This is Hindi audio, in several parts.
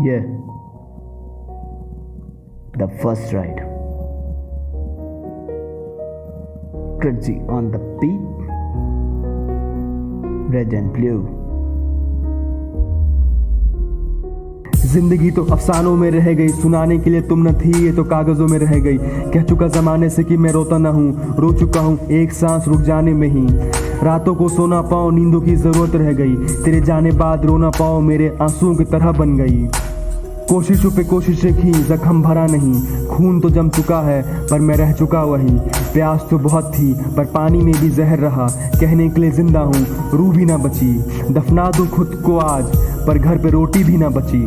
Yeah, the first ride. Crazy on the beat. Red and blue. जिंदगी तो अफसानों में रह गई, सुनाने के लिए तुम न थी, ये तो कागजों में रह गई। कह चुका जमाने से कि मैं रोता ना हूँ, रो चुका हूँ एक सांस रुक जाने में ही। रातों को सोना पाओ, नींदों की जरूरत रह गई, तेरे जाने बाद रोना पाओ मेरे आंसुओं की तरह बन गई। कोशिशों पे कोशिशें की, जख्म भरा नहीं, खून तो जम चुका है पर मैं रह चुका वहीं। प्यास तो बहुत थी पर पानी में भी जहर रहा, कहने के लिए जिंदा हूँ रूह भी ना बची। दफना दूँ खुद को आज पर घर पे रोटी भी ना बची।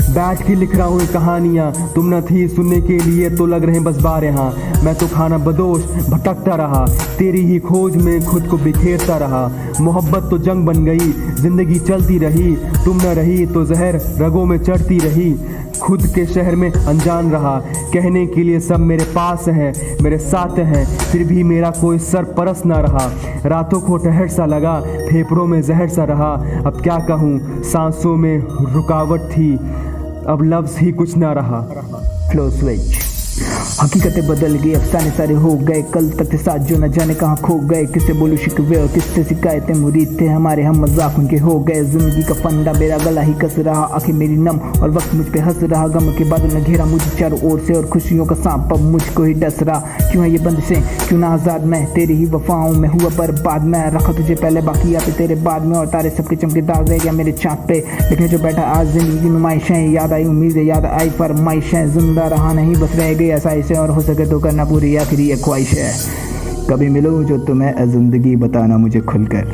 बैठ के लिख रहा हूँ कहानियाँ, तुम न थी सुनने के लिए तो लग रहे बस बार यहाँ। मैं तो खाना बदोश भटकता रहा, तेरी ही खोज में खुद को बिखेरता रहा। मोहब्बत तो जंग बन गई, जिंदगी चलती रही, तुम न रही तो जहर रगों में चढ़ती रही। खुद के शहर में अनजान रहा, कहने के लिए सब मेरे पास हैं, मेरे साथ हैं, फिर भी मेरा कोई सरपरस्त ना रहा। रातों को ठहर सा लगा, फेफड़ों में जहर सा रहा। अब क्या कहूँ, सांसों में रुकावट थी, अब लफ्ज़ ही कुछ ना रहा। Flow switch. हकीकतें बदल गई, अफसाने सारे हो गए, कल तक थे साथ जो न जाने कहाँ खो गए। किससे बोलूं शिकवे और किससे शिकायतें, मुरीद थे हमारे हम मजाक उनके हो गए। जिंदगी का फंडा मेरा गला ही कस रहा, आंखें मेरी नम और वक्त मुझ पे हंस रहा। गम के बादल में घेरा मुझे चारों ओर से और खुशियों का सांप अब मुझको ही डस रहा। क्यों है ये बंदिशें, क्यों ना आज़ाद मैं, तेरी ही वफाओं में हुआ बर्बाद मैं। रखा तुझे पहले बाकी या पे तेरे बाद में, और तारे सबके चमकेदार रह गया मेरे चाँद पे। लेकिन जो बैठा आज जिंदगी की नुमाइशें, याद आई उम्मीदें, याद आई फरमाइशें। जिंदा रहा नहीं बस रह गई ऐसा इसे, और हो सके तो करना पूरी आखिरी ये ख्वाहिश है। कभी मिलूं जो तुम्हें जिंदगी बताना मुझे खुलकर,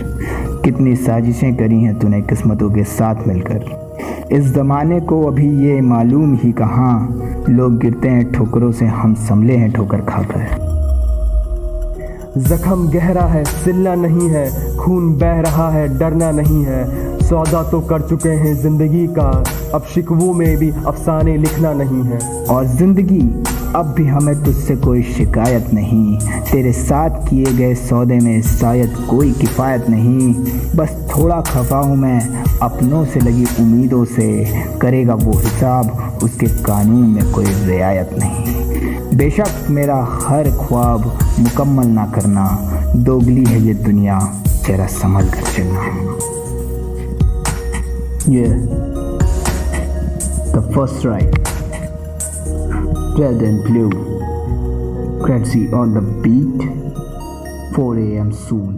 कितनी साजिशें करी हैं तूने किस्मतों के साथ मिलकर। इस ज़माने को अभी ये मालूम ही कहाँ, लोग गिरते हैं ठोकरों से, हम संभले हैं ठोकर खाकर। जख्म गहरा है, सिलना नहीं है, खून बह रहा है, डरना नहीं है। सौदा तो कर चुके हैं जिंदगी का, अब शिकवों में भी अफसाने लिखना नहीं है। और जिंदगी अब भी हमें तुझसे कोई शिकायत नहीं, तेरे साथ किए गए सौदे में शायद कोई किफ़ायत नहीं। बस थोड़ा खफा हूँ मैं अपनों से लगी उम्मीदों से, करेगा वो हिसाब उसके कानून में कोई रियायत नहीं। बेशक मेरा हर ख्वाब मुकम्मल ना करना, दोगली है ये दुनिया, जरा संभल कर चलना। Yeah, the first ride. Red and blue. Crazy on the beat. 4 a.m. soon.